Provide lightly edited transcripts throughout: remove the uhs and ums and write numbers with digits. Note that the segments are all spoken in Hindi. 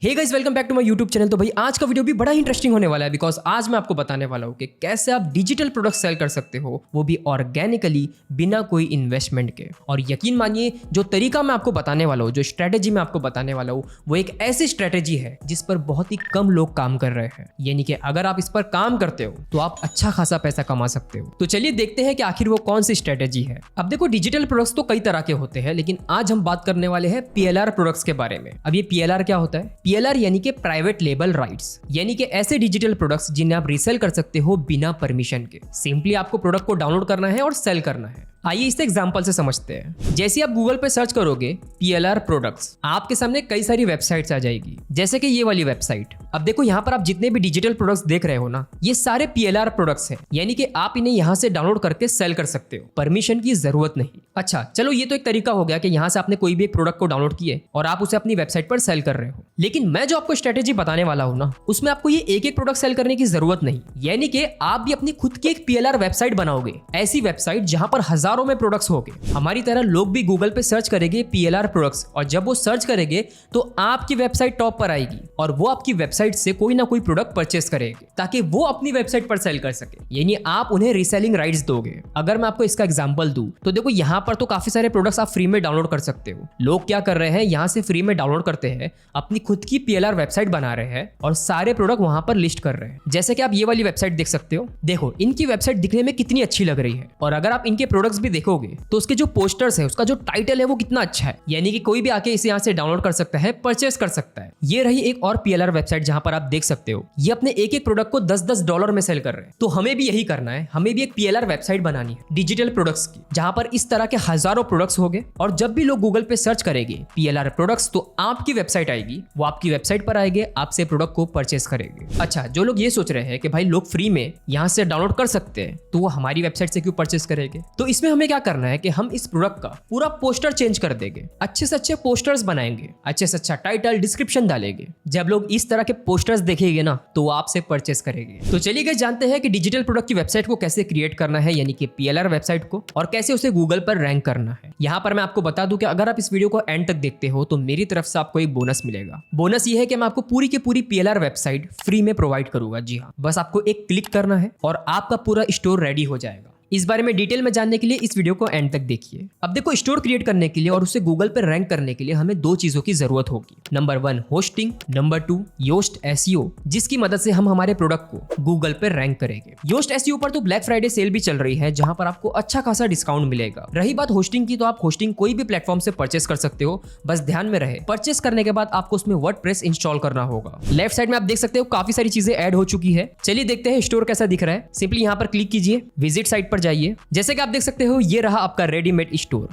Hey guys, welcome back to my YouTube channel. तो भाई आज का वीडियो भी बड़ा ही इंटरेस्टिंग होने वाला है बिकॉज आज मैं आपको बताने वाला हूँ कि कैसे आप डिजिटल प्रोडक्ट सेल कर सकते हो, वो भी ऑर्गेनिकली, बिना कोई इन्वेस्टमेंट के। और यकीन मानिए, जो तरीका मैं आपको बताने वाला हूँ, जो स्ट्रेटेजी मैं आपको बताने वाला हूँ, वो एक ऐसी स्ट्रेटेजी है जिस पर बहुत ही कम लोग काम कर रहे हैं। यानी कि अगर आप इस पर काम करते हो तो आप अच्छा खासा पैसा कमा सकते हो। तो चलिए देखते हैं कि आखिर वो कौन सी स्ट्रेटेजी है। अब देखो, डिजिटल प्रोडक्ट्स तो कई तरह के होते हैं, लेकिन आज हम बात करने वाले हैं PLR प्रोडक्ट्स के बारे में। अब ये PLR क्या होता है? PLR यानी कि प्राइवेट लेबल राइट्स, यानी कि ऐसे डिजिटल प्रोडक्ट्स जिन्हें आप रीसेल कर सकते हो बिना परमिशन के। सिंपली आपको प्रोडक्ट को डाउनलोड करना है और सेल करना है। आइए इस एग्जांपल से समझते हैं। जैसे आप गूगल पे सर्च करोगे PLR प्रोडक्ट्स, आपके सामने कई सारी वेबसाइट्स आ जाएगी, जैसे कि ये वाली वेबसाइट। अब देखो, यहाँ पर आप जितने भी डिजिटल प्रोडक्ट्स देख रहे हो ना, ये सारे PLR प्रोडक्ट्स हैं, यानी कि आप इन्हें यहाँ से डाउनलोड करके सेल कर सकते हो, परमिशन की जरूरत नहीं। अच्छा चलो, ये तो एक तरीका हो गया कि यहाँ से आपने कोई भी एक प्रोडक्ट को डाउनलोड किए और आप उसे अपनी वेबसाइट पर सेल कर रहे हो। लेकिन मैं जो आपको स्ट्रेटेजी बताने वाला हूँ ना, उसमें आपको ये एक एक प्रोडक्ट सेल करने की जरूरत नहीं। यानी कि आप भी अपनी खुद की एक PLR वेबसाइट बनाओगे, ऐसी वेबसाइट जहां पर हजारों में प्रोडक्ट्स होंगे। हमारी तरह लोग भी गूगल पे सर्च करेंगे PLR प्रोडक्ट्स, और जब वो सर्च करेंगे तो आपकी वेबसाइट टॉप पर आएगी और वो आपकी वेबसाइट से कोई ना कोई प्रोडक्ट परचेस करेंगे ताकि वो अपनी वेबसाइट पर सेल कर सके। यानी आप उन्हें रीसेलिंग राइट्स दोगे। अगर मैं आपको इसका एग्जांपल दूं तो देखो, यहाँ पर तो काफी सारे प्रोडक्ट्स आप फ्री में डाउनलोड कर सकते हो। लोग क्या कर रहे हैं, यहाँ से फ्री में डाउनलोड करते हैं, अपनी खुद की PLR वेबसाइट बना रहे हैं और सारे प्रोडक्ट वहां पर लिस्ट कर रहे हैं। जैसे कि आप ये वाली वेबसाइट देख सकते हो। देखो, इनकी वेबसाइट दिखने में कितनी अच्छी लग रही है, और अगर आप इनके प्रोडक्ट्स भी देखोगे तो उसके जो पोस्टर्स है, उसका जो टाइटल है, वो कितना अच्छा है। यानी कि कोई भी आके इसे यहाँ से डाउनलोड कर सकता है, परचेस कर सकता है। ये रही एक और PLR वेबसाइट जहां पर आप देख सकते हो, ये अपने एक एक प्रोडक्ट को $10 में सेल कर रहे हैं। तो हमें भी यही करना है, हमें भी एक PLR वेबसाइट बनानी है डिजिटल प्रोडक्ट्स की, जहां पर इस तरह के हजारों प्रोडक्ट्स होंगे, और जब भी लोग गूगल पे सर्च करेंगे PLR प्रोडक्ट्स तो आपकी वेबसाइट आएगी, वो आपकी वेबसाइट पर आएंगे, आपसे प्रोडक्ट को परचेस करेंगे। अच्छा, जो लोग ये सोच रहे हैं कि भाई लोग फ्री में यहाँ से डाउनलोड कर सकते हैं, तो वो हमारी वेबसाइट से क्यों परचेस करेंगे? तो इसमें हमें क्या करना है कि हम इस प्रोडक्ट का पूरा पोस्टर चेंज कर देंगे, अच्छे से अच्छे पोस्टर्स बनाएंगे, अच्छे से अच्छा टाइटल, डिस्क्रिप्शन डालेंगे। जब लोग इस तरह के पोस्टर्स देखेंगे ना, तो वो आपसे परचेस करेंगे। तो चलिए गाइस, जानते हैं कि डिजिटल प्रोडक्ट की वेबसाइट को कैसे क्रिएट करना है, यानी कि PLR वेबसाइट को, और कैसे उसे गूगल पर रैंक करना है। यहाँ पर मैं आपको बता दूं कि अगर आप इस वीडियो को एंड तक देखते हो तो मेरी तरफ से आपको एक बोनस मिलेगा। बोनस ये है कि मैं आपको पूरी की पूरी PLR वेबसाइट फ्री में प्रोवाइड करूंगा। जी हाँ, बस आपको एक क्लिक करना है और आपका पूरा स्टोर रेडी हो जाएगा। इस बारे में डिटेल में जानने के लिए इस वीडियो को एंड तक देखिए। अब देखो, स्टोर क्रिएट करने के लिए और उसे गूगल पर रैंक करने के लिए हमें दो चीजों की जरूरत होगी। Number 1 hosting, number 2 Yoast SEO, जिसकी मदद से हम हमारे प्रोडक्ट को गूगल पर रैंक करेंगे। योस्ट SEO पर तो ब्लैक फ्राइडे सेल भी चल रही है, जहां पर आपको अच्छा खासा डिस्काउंट मिलेगा। रही बात होस्टिंग की, तो आप होस्टिंग कोई भी प्लेटफॉर्म से परचेस कर सकते हो। बस ध्यान में रहे, परचेस करने के बाद आपको उसमें वर्डप्रेस इंस्टॉल करना होगा। लेफ्ट साइड में आप देख सकते हो काफी सारी चीजें ऐड हो चुकी है। चलिए देखते हैं स्टोर कैसा दिख रहा है। सिंपली यहाँ पर क्लिक कीजिए, विजिट साइट पर जाइए। जैसे आप देख सकते हो, ये रहा आपका रेडीमेड स्टोर।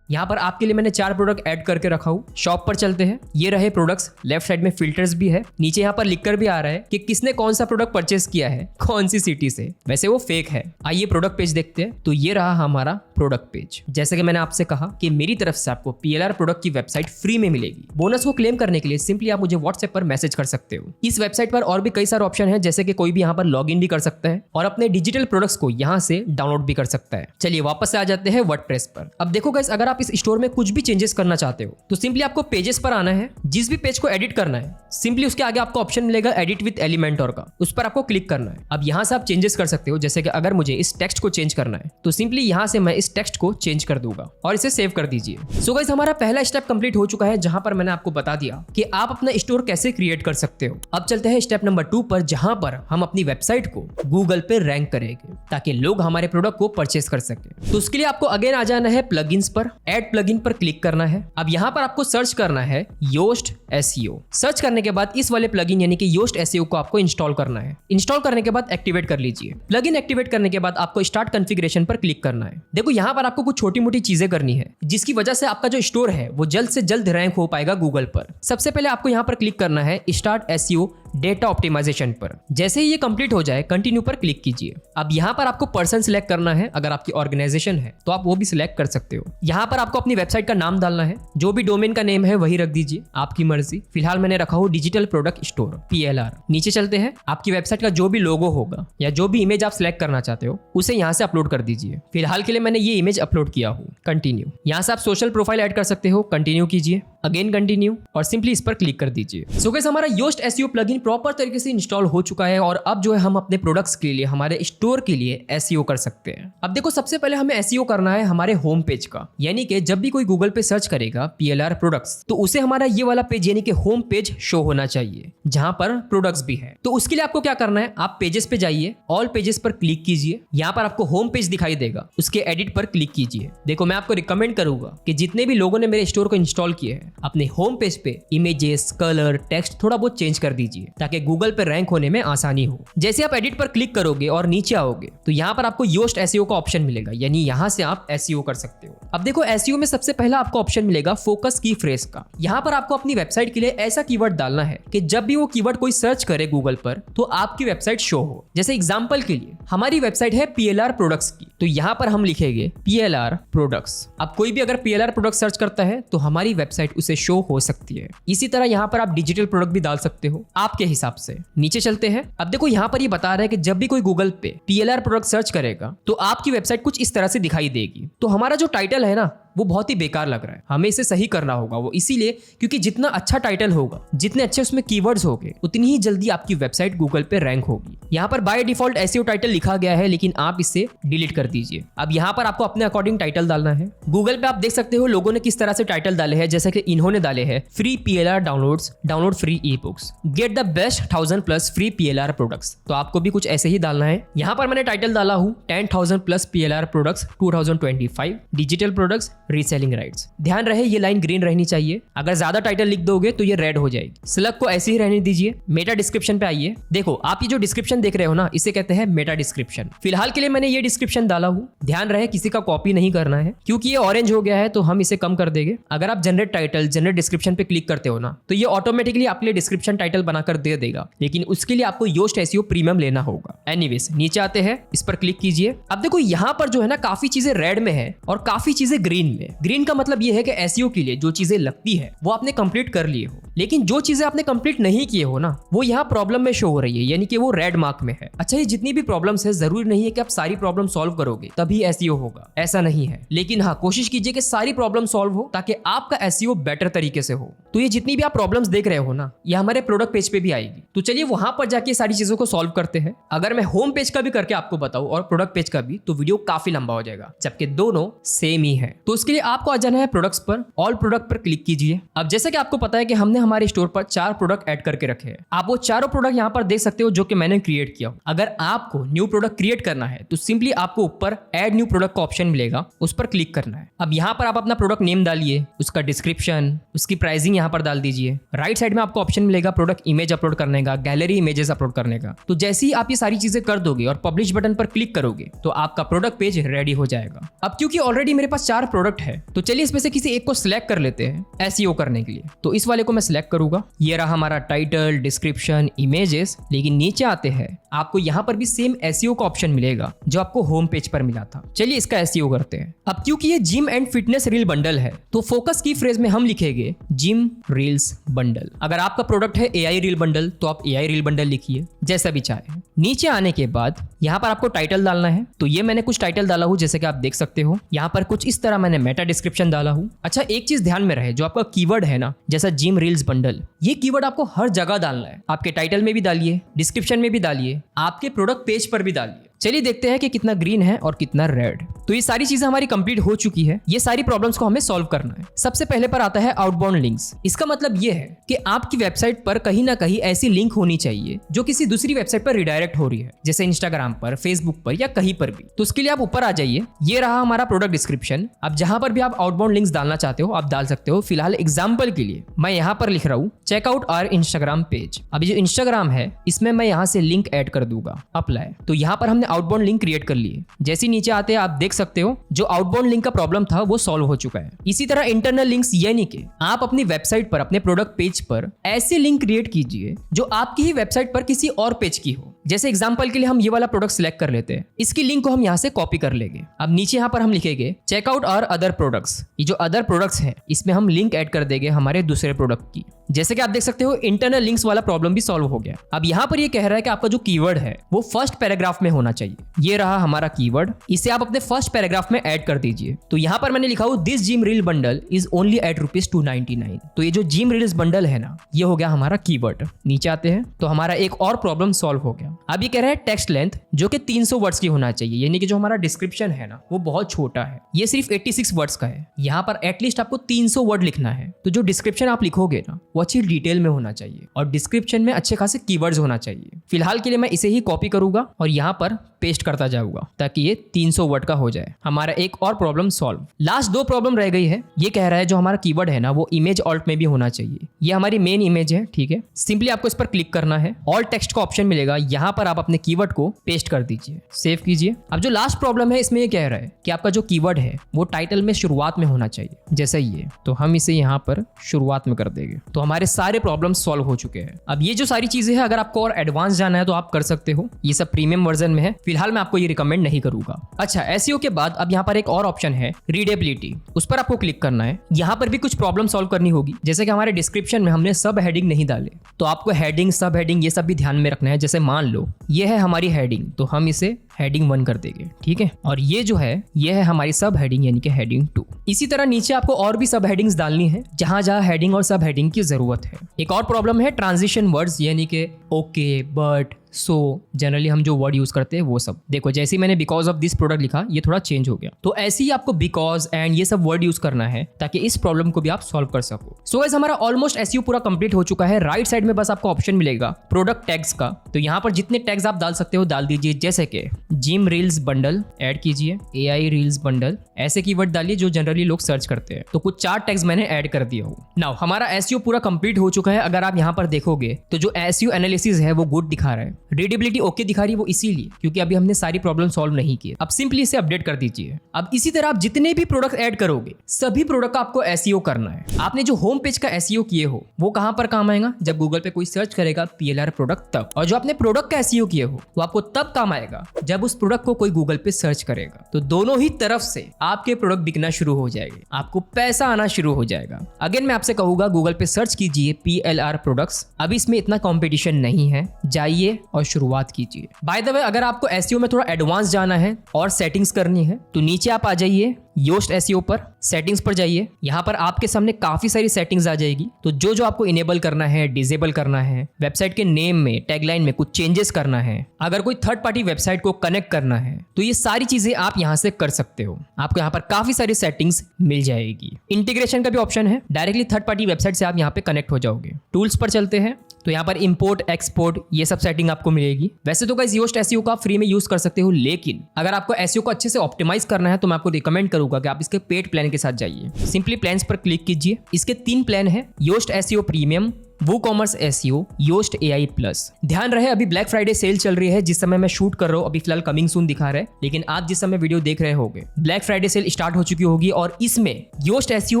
यहाँ पर आपके लिए मैंने 4 प्रोडक्ट ऐड करके रखा हूँ। शॉप पर चलते हैं। ये रहे प्रोडक्ट्स, लेफ्ट साइड में फिल्टर्स भी है। नीचे यहाँ पर लिखकर भी आ रहा है कि किसने कौन सा प्रोडक्ट परचेस किया है, कौन सी सिटी से। वैसे वो फेक है। आइए प्रोडक्ट पेज देखते हैं। तो ये रहा हमारा प्रोडक्ट पेज। जैसे कि मैंने आपसे कहा कि मेरी तरफ से आपको PLR प्रोडक्ट की वेबसाइट फ्री में मिलेगी। बोनस को क्लेम करने के लिए सिंपली आप मुझे व्हाट्सएप पर मैसेज कर सकते हो। इस वेबसाइट पर और भी कई सारे ऑप्शन है, जैसे कि कोई भी यहाँ पर लॉग इन भी कर सकता है और अपने डिजिटल प्रोडक्ट्स को यहाँ से डाउनलोड भी कर सकता है। चलिए वापस से आ जाते हैं वर्डप्रेस पर। अब देखो गाइस, अगर आप इस स्टोर में कुछ भी चेंजेस करना चाहते हो तो सिंपली आपको पेजेस पर आना है। जिस भी पेज को एडिट करना है, सिंपली उसके आगे आपको ऑप्शन मिलेगा एडिट विद एलिमेंटोर का, उस पर आपको क्लिक करना है। अब यहाँ से आप चेंजेस कर सकते हो। जैसे कि अगर मुझे इस टेक्स्ट को चेंज करना है तो सिंपली यहाँ से मैं इस टेक्स्ट को चेंज कर दूंगा और इसे सेव कर दीजिए। सो गाइस, हमारा पहला स्टेप कंप्लीट हो चुका है, जहां पर मैंने आपको बता दिया कि आप अपना स्टोर कैसे क्रिएट कर सकते हो। अब चलते हैं स्टेप नंबर 2 पर, जहां पर हम अपनी वेबसाइट को गूगल पे रैंक करेंगे ताकि लोग हमारे प्रोडक्ट को परचेस कर सके। तो उसके लिए आपको अगेन आ जाना है प्लगइन्स पर। ऐड प्लगइन पर क्लिक करना है। अब यहाँ पर आपको सर्च करना है योस्ट SEO। सर्च करने के बाद इस वाले प्लगइन यानी कि योस्ट SEO को आपको इंस्टॉल करना है। इंस्टॉल करने के बाद एक्टिवेट कर लीजिए। प्लगइन एक्टिवेट करने के बाद आपको स्टार्ट कॉन्फ़िगरेशन पर क्लिक करना है। देखो, यहाँ पर आपको कुछ छोटी मोटी चीजें करनी है, जिसकी वजह से आपका जो स्टोर है वो जल्द से जल्द रैंक हो पाएगा गूगल पर। सबसे पहले आपको यहाँ पर क्लिक करना है स्टार्ट SEO डेटा ऑप्टिमाइजेशन पर। जैसे ही ये कंप्लीट हो जाए कंटिन्यू पर क्लिक कीजिए। अब यहाँ पर आपको पर्सन सिलेक्ट करना है, अगर आपकी ऑर्गेनाइजेशन है तो आप वो भी सिलेक्ट कर सकते हो। यहाँ पर आपको अपनी वेबसाइट का नाम डालना है, जो भी डोमेन का नेम है वही रख दीजिए, आपकी मर्जी। फिलहाल मैंने रखा हो डिजिटल प्रोडक्ट स्टोर PLR। नीचे चलते हैं, आपकी वेबसाइट का जो भी लोगो होगा या जो भी इमेज आप सिलेक्ट करना चाहते हो उसे यहाँ से अपलोड कर दीजिए। फिलहाल के लिए मैंने ये इमेज अपलोड किया हूँ। कंटिन्यू। यहाँ से आप सोशल प्रोफाइल ऐड कर सकते हो, कंटिन्यू कीजिए, अगेन कंटिन्यू और सिंपली इस पर क्लिक कर दीजिए। सो गाइस, हमारा योस्ट SEO प्लगइन प्रॉपर तरीके से इंस्टॉल हो चुका है और अब जो है हम अपने प्रोडक्ट्स के लिए, हमारे स्टोर के लिए SEO कर सकते हैं। अब देखो, सबसे पहले हमें SEO करना है हमारे होम पेज का, यानी कि जब भी कोई गूगल पे सर्च करेगा PLR प्रोडक्ट्स तो उसे हमारा ये वाला पेज यानी कि होम पेज शो होना चाहिए जहां पर प्रोडक्ट्स भी है। तो उसके लिए आपको क्या करना है, आप पेजेस पे जाइए, ऑल पेजेस पर क्लिक कीजिए, यहाँ पर आपको होम पेज दिखाई देगा, उसके एडिट पर क्लिक कीजिए। देखो, मैं आपको रिकमेंड करूंगा कि जितने भी लोगों ने मेरे स्टोर को इंस्टॉल किए हैं अपने होम पेज पे इमेजेस, कलर, टेक्स्ट थोड़ा बहुत चेंज कर दीजिए ताकि गूगल पे रैंक होने में आसानी हो। जैसे आप एडिट पर क्लिक करोगे और नीचे आओगे तो यहाँ पर आपको योस्ट SEO का ऑप्शन मिलेगा, यानी यहाँ से आप SEO कर सकते हो। अब देखो, SEO में सबसे पहला आपको ऑप्शन मिलेगा फोकस की फ्रेज का। यहाँ पर आपको अपनी वेबसाइट के लिए ऐसा कीवर्ड डालना है कि जब भी वो कीवर्ड कोई सर्च करे गूगल पर तो आपकी वेबसाइट शो हो। जैसे एग्जांपल के लिए हमारी वेबसाइट है PLR प्रोडक्ट्स की, तो यहाँ पर हम लिखेंगे PLR प्रोडक्ट्स। अब कोई भी अगर PLR प्रोडक्ट सर्च करता है तो हमारी वेबसाइट उसे शो हो सकती है। इसी तरह यहाँ पर आप डिजिटल प्रोडक्ट भी डाल सकते हो आपके हिसाब से। नीचे चलते हैं। अब देखो, यहाँ पर ये बता रहा है कि जब भी कोई गूगल पे PLR प्रोडक्ट सर्च करेगा तो आपकी वेबसाइट कुछ इस तरह से दिखाई देगी। तो हमारा जो टाइटल है ना वो बहुत ही बेकार लग रहा है, हमें इसे सही करना होगा। वो इसीलिए क्योंकि जितना अच्छा टाइटल होगा, जितने अच्छे उसमें कीवर्ड्स होंगे, उतनी ही जल्दी आपकी वेबसाइट गूगल पे रैंक होगी। यहाँ पर बाय डिफॉल्ट SEO टाइटल लिखा गया है, लेकिन आप इसे डिलीट कर दीजिए। अब यहाँ पर आपको अपने अकॉर्डिंग टाइटल डालना है। गूगल पे आप देख सकते हो लोगों ने किस तरह से टाइटल डाले हैं, जैसे कि इन्होंने डाले हैं free PLR downloads, download free e-books, get the best 1000+ free PLR products. तो आपको भी कुछ ऐसे ही डालना है। यहाँ पर मैंने टाइटल डाला हूँ 10,000+ PLR products 2025 digital products reselling rights. ध्यान रहे ये लाइन ग्रीन रहनी चाहिए, अगर ज्यादा टाइटल लिख दोगे तो ये रेड हो जाएगी। सिलेक्ट को ऐसे ही रहने दीजिए। मेटा डिस्क्रिप्शन पे आइए। देखो, आप ये जो डिस्क्रिप्शन देख रहे हो ना, इसे कहते हैं मेटा डिस्क्रिप्शन। फिलहाल के लिए मैंने ये डिस्क्रिप्शन डाला हूँ। ध्यान रहे किसी का कॉपी नहीं करना है, क्योंकि ये ऑरेंज हो गया है तो हम इसे कम कर देंगे। अगर आप जनरेट टाइटल, जनरेट डिस्क्रिप्शन पे क्लिक करते हो ना तो ये ऑटोमेटिकली आपके लिए डिस्क्रिप्शन टाइटल बनाकर दे देगा, लेकिन उसके लिए आपको योस्ट SEO प्रीमियम लेना होगा। एनीवेज, नीचे आते हैं, इस पर क्लिक कीजिए। अब देखो, यहाँ पर जो है ना काफी चीजें रेड में है और काफी चीजें ग्रीन में। ग्रीन का मतलब ये है कि SEO के लिए जो चीजें लगती है वो आपने कंप्लीट कर लिए हो, लेकिन जो चीजें आपने कंप्लीट नहीं किए हो ना वो यहाँ प्रॉब्लम में शो हो रही है, यानी कि वो रेड मार्क में है। अच्छा, ये जितनी भी प्रॉब्लम्स है जरूरी नहीं है कि आप सारी प्रॉब्लम सॉल्व करोगे तभी SEO होगा, ऐसा नहीं है। लेकिन हाँ, कोशिश कीजिए कि सारी प्रॉब्लम सॉल्व हो ताकि आपका SEO बेटर तरीके से हो। तो ये जितनी भी आप प्रॉब्लम्स देख रहे हो ना, ये हमारे प्रोडक्ट पेज पे भी आएगी। तो चलिए वहां पर जाके सारी चीजों को सॉल्व करते हैं। अगर मैं होम पेज का भी करके आपको बताऊं और प्रोडक्ट पेज का भी, तो वीडियो काफी लंबा हो जाएगा, जबकि दोनों सेम ही है। तो उसके लिए आपको आ जाना है प्रोडक्ट्स पर, ऑल प्रोडक्ट पर क्लिक कीजिए। अब जैसे कि आपको पता है कि हमने हमारे स्टोर पर 4 प्रोडक्ट ऐड करके रखे हैं। आप वो चारों प्रोडक्ट यहाँ पर देख सकते हो जो कि मैंने क्रिएट किया। अगर आपको न्यू प्रोडक्ट क्रिएट करना है तो सिंपली आपको ऊपर ऐड न्यू प्रोडक्ट का ऑप्शन मिलेगा, उस पर क्लिक करना है। अब यहाँ पर आप अपना प्रोडक्ट नेम डालिए, उसका डिस्क्रिप्शन, उसकी प्राइसिंग यहाँ पर डाल दीजिए। राइट साइड में आपको ऑप्शन मिलेगा प्रोडक्ट इमेज अपलोड करने का, गैलरी इमेजेस अपलोड करने का। तो जैसे ही आप ये सारी चीजें कर दोगे और पब्लिश बटन पर क्लिक करोगे तो आपका प्रोडक्ट पेज रेडी हो जाएगा। अब क्योंकि ऑलरेडी मेरे पास 4 प्रोडक्ट है तो चलिए इसमें से किसी एक को सिलेक्ट कर लेते हैं SEO करने के लिए। तो इस वाले को मैं सिलेक्ट करूंगा। ये रहा हमारा टाइटल, डिस्क्रिप्शन, इमेजेस। लेकिन नीचे आते हैं, आपको यहाँ पर भी सेम SEO का ऑप्शन मिलेगा जो आपको होम पेज पर मिला था। चलिए इसका SEO करते हैं। अब क्योंकि ये gym and fitness reel bundle है तो फोकस की फ्रेज में हम लिखेंगे जिम रील्स बंडल। अगर आपका प्रोडक्ट है AI रील बंडल तो आप AI रील बंडल लिखिए, जैसा भी चाहे। नीचे आने के बाद यहाँ पर आपको टाइटल डालना है। तो ये मैंने कुछ टाइटल डाला हूँ, जैसे कि आप देख सकते हो। यहाँ पर कुछ इस तरह मैंने मेटा डिस्क्रिप्शन डाला हूँ। अच्छा, एक चीज ध्यान में रहे, जो आपका कीवर्ड है ना, जैसा जिम रील्स बंडल, ये कीवर्ड आपको हर जगह डालना है। आपके टाइटल में भी डालिए, डिस्क्रिप्शन में भी डालिए, आपके प्रोडक्ट पेज पर भी डालिए। चलिए देखते हैं कि कितना ग्रीन है और कितना रेड। तो ये सारी चीजें हमारी कंप्लीट हो चुकी है। ये सारी प्रॉब्लम्स को हमें सॉल्व करना है। सबसे पहले पर आता है आउटबाउंड लिंक्स। इसका मतलब ये है कि आपकी वेबसाइट पर कहीं ना कहीं ऐसी लिंक होनी चाहिए जो किसी दूसरी वेबसाइट पर रिडायरेक्ट हो रही है, जैसे इंस्टाग्राम पर, फेसबुक पर या कहीं पर भी। तो उसके लिए आप ऊपर आ जाइए। ये रहा हमारा प्रोडक्ट डिस्क्रिप्शन। अब जहां पर भी आप आउटबाउंड लिंक्स डालना चाहते हो आप डाल सकते हो। फिलहाल एग्जाम्पल के लिए मैं यहाँ पर लिख रहा हूँ चेकआउट आवर इंस्टाग्राम पेज। अब जो इंस्टाग्राम है इसमें मैं यहाँ से लिंक ऐड कर दूंगा, अप्लाई। तो यहाँ पर हमने आउटबाउंड लिंक क्रिएट कर लिए। जैसे ही नीचे आते हैं आप देख सकते हो जो आउटबाउंड लिंक का प्रॉब्लम था वो सॉल्व हो चुका है। इसी तरह इंटरनल लिंक्स यानी कि आप अपनी वेबसाइट पर अपने प्रोडक्ट पेज पर ऐसे लिंक क्रिएट कीजिए जो आपकी ही वेबसाइट पर किसी और पेज की हो। जैसे एग्जांपल के लिए हम ये वाला प्रोडक्ट सिलेक्ट कर लेते हैं, इसकी लिंक को हम यहाँ से कॉपी कर लेंगे। अब नीचे यहाँ पर हम लिखेंगे चेकआउट और अदर प्रोडक्ट्स। ये जो अदर प्रोडक्ट्स है इसमें हम लिंक ऐड कर देंगे हमारे दूसरे प्रोडक्ट की। जैसे कि आप देख सकते हो इंटरनल लिंक्स वाला प्रॉब्लम भी सॉल्व हो गया। अब यहाँ पर ये कह रहा है कि आपका जो कीवर्ड है वो फर्स्ट पैराग्राफ में होना चाहिए। ये रहा हमारा कीवर्ड, इसे आप अपने फर्स्ट पैराग्राफ में ऐड कर दीजिए। तो यहाँ पर मैंने लिखा हूँ this gym reel bundle is only at ₹299। तो ये जो जिम रील्स बंडल है ना, ये हो गया हमारा कीवर्ड। नीचे आते हैं तो हमारा एक और प्रॉब्लम सॉल्व हो गया। अब ये कह रहा है टेक्स्ट लेंथ जो कि 300 वर्ड्स की होना चाहिए, यानी कि जो हमारा डिस्क्रिप्शन है ना वो बहुत छोटा है, ये सिर्फ 86 वर्ड्स का है। यहाँ पर एटलीस्ट आपको 300 वर्ड लिखना है। तो जो डिस्क्रिप्शन आप लिखोगे ना वो अच्छी डिटेल में होना चाहिए और डिस्क्रिप्शन में अच्छे खासे कीवर्ड्स होना चाहिए। फिलहाल के लिए मैं इसे ही कॉपी करूंगा और यहाँ पर पेस्ट करता जाऊंगा ताकि ये 300 वर्ड का हो जाए। हमारा एक और प्रॉब्लम सॉल्व। लास्ट 2 प्रॉब्लम रह गई है। ये कह रहा है जो हमारा कीवर्ड है ना वो इमेज ऑल्ट में भी होना चाहिए। ये हमारी मेन इमेज है, ठीक है। सिंपली आपको इस पर क्लिक करना है, ऑल टेक्स्ट का ऑप्शन मिलेगा, यहाँ पर आप अपने कीवर्ड को पेस्ट कर दीजिए, सेव कीजिए। अब जो लास्ट प्रॉब्लम है इसमें ये कह रहा है कि आपका जो कीवर्ड है वो टाइटल में शुरुआत में होना चाहिए, जैसा ये। तो हम इसे यहाँ पर शुरुआत में कर देंगे। तो हमारे सारे प्रॉब्लम सॉल्व हो चुके हैं। अब ये जो सारी चीजें हैं अगर आपको और एडवांस जाना है तो आप कर सकते हो, ये सब प्रीमियम वर्जन में है। फिलहाल मैं आपको ये रिकमेंड नहीं करूंगा। अच्छा, एसईओ के बाद अब यहाँ पर एक और ऑप्शन है रीडेबिलिटी, उस पर आपको क्लिक करना है। यहाँ पर भी कुछ प्रॉब्लम सॉल्व करनी होगी। जैसे कि हमारे डिस्क्रिप्शन में हमने सब हेडिंग नहीं डाले तो आपको हेडिंग, सब हेडिंग ये सब भी ध्यान में रखना है। जैसे मान लो ये है हमारी हेडिंग, तो हम इसे हेडिंग 1 कर देंगे, ठीक है। और ये जो है ये है हमारी सब हेडिंग यानी कि हेडिंग 2। इसी तरह नीचे आपको और भी सब हेडिंग्स डालनी है जहां जहां हेडिंग और सब हेडिंग की जरूरत है। एक और प्रॉब्लम है ट्रांजिशन वर्ड्स यानी कि ओके, बट, सो, जनरली हम जो वर्ड यूज करते हैं वो सब। देखो जैसे ही मैंने बिकॉज ऑफ दिस प्रोडक्ट लिखा ये थोड़ा चेंज हो गया। तो ऐसे ही आपको बिकॉज एंड ये सब वर्ड यूज करना है ताकि इस प्रॉब्लम को भी आप सॉल्व कर सको। सो गाइस हमारा ऑलमोस्ट एसईओ पूरा कंप्लीट हो चुका है। राइट साइड में बस आपको ऑप्शन मिलेगा प्रोडक्ट टैग्स का। तो यहाँ पर जितने टैग्स आप डाल सकते हो डाल दीजिए। जैसे कि जिम रील्स बंडल ऐड कीजिए, एआई रील्स बंडल, ऐसे कीवर्ड डालिए जो जनरली लोग सर्च करते हैं। तो कुछ 4 टैग्स मैंने ऐड कर दिया हूँ। नाउ हमारा एसईओ पूरा कंप्लीट हो चुका है। अगर आप यहाँ पर देखोगे तो जो एसईओ एनालिसिस है वो गुड दिखा रहा है, रीडेबिलिटी ओके दिखा रही है, वो इसीलिए क्योंकि अभी हमने सारी प्रॉब्लम सॉल्व नहीं की। अब सिंपली इसे अपडेट कर दीजिए। अब इसी तरह आप जितने भी प्रोडक्ट ऐड करोगे सभी प्रोडक्ट का आपको एसईओ करना है। आपने जो होम पेज का एसईओ किए हो वो कहां पर काम आएगा, जब गूगल पे कोई सर्च करेगा पीएलआर प्रोडक्ट तब। और जो आपने प्रोडक्ट का एसईओ किए हो वो आपको तब काम आएगा जब उस प्रोडक्ट को कोई गूगल पे सर्च करेगा। तो दोनों ही तरफ से आपके प्रोडक्ट बिकना शुरू हो जाएंगे, आपको पैसा आना शुरू हो जाएगा। अगेन मैं आपसे कहूंगा गूगल पे सर्च कीजिए पीएलआर प्रोडक्ट्स। अभी इसमें इतना कंपटीशन नहीं है, जाइए और शुरुआत कीजिए। बाय द वे अगर आपको एसईओ में थोड़ा एडवांस जाना है और सेटिंग्स करनी है तो नीचे आप आ जाइए योस्ट एसईओ पर, सेटिंग्स पर जाइए। यहाँ पर आपके सामने काफी सारी सेटिंग्स आ जाएगी। तो जो आपको इनेबल करना है, डिसेबल करना है, वेबसाइट के नेम में, टैगलाइन में कुछ चेंजेस करना है, अगर कोई थर्ड पार्टी वेबसाइट को कनेक्ट करना है तो ये सारी चीजें आप यहाँ से कर सकते हो। आपको यहाँ पर काफी सारी सेटिंग्स मिल जाएगी। इंटीग्रेशन का भी ऑप्शन है, डायरेक्टली थर्ड पार्टी वेबसाइट से आप यहाँ पे कनेक्ट हो जाओगे। टूल्स पर चलते हैं तो यहाँ पर इंपोर्ट, एक्सपोर्ट ये सब सेटिंग आपको मिलेगी। वैसे तो गाइस योस्ट एसईओ का फ्री में यूज कर सकते हो, लेकिन अगर आपको एसईओ को अच्छे से ऑप्टिमाइज करना है तो मैं आपको रिकमेंड करूंगा कि आप इसके पेड प्लान के साथ जाइए। सिंपली प्लान्स पर क्लिक कीजिए। इसके 3 प्लान है, Yoast SEO premium, WooCommerce SEO, Yoast AI plus. ध्यान रहे अभी ब्लैक फ्राइडे सेल चल रही है। जिस समय मैं शूट कर रहा हूँ अभी फिलहाल कमिंग सून दिखा रहा है, लेकिन आप जिस समय वीडियो देख रहे होगे ब्लैक फ्राइडे सेल स्टार्ट हो चुकी होगी और इसमें योस्ट एसईओ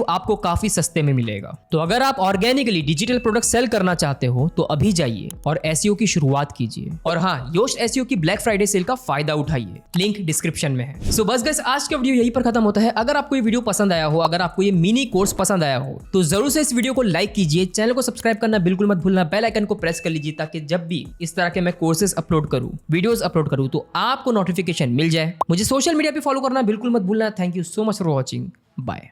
आपको काफी सस्ते में मिलेगा। तो अगर आप ऑर्गेनिकली डिजिटल प्रोडक्ट सेल करना चाहते हो तो अभी जाइए और एसईओ की शुरुआत कीजिए। और हाँ, योस्ट एसईओ की ब्लैक फ्राइडे सेल का फायदा उठाइए, लिंक डिस्क्रिप्शन में है। सो बस गाइस आज का वीडियो यहीं पर खत्म होता है। अगर आपको ये वीडियो पसंद आया हो, अगर आपको ये मिनी कोर्स पसंद आया हो तो जरूर से इस वीडियो को लाइक कीजिए, चैनल को सब्सक्राइब करना बिल्कुल मत भूलना, बेल आइकन को प्रेस कर लीजिए ताकि जब भी इस तरह के मैं कोर्सेज अपलोड करूं, वीडियोस अपलोड करूं तो आपको नोटिफिकेशन मिल जाए। मुझे सोशल मीडिया पे फॉलो करना बिल्कुल मत भूलना। Thank you so much for watching, bye.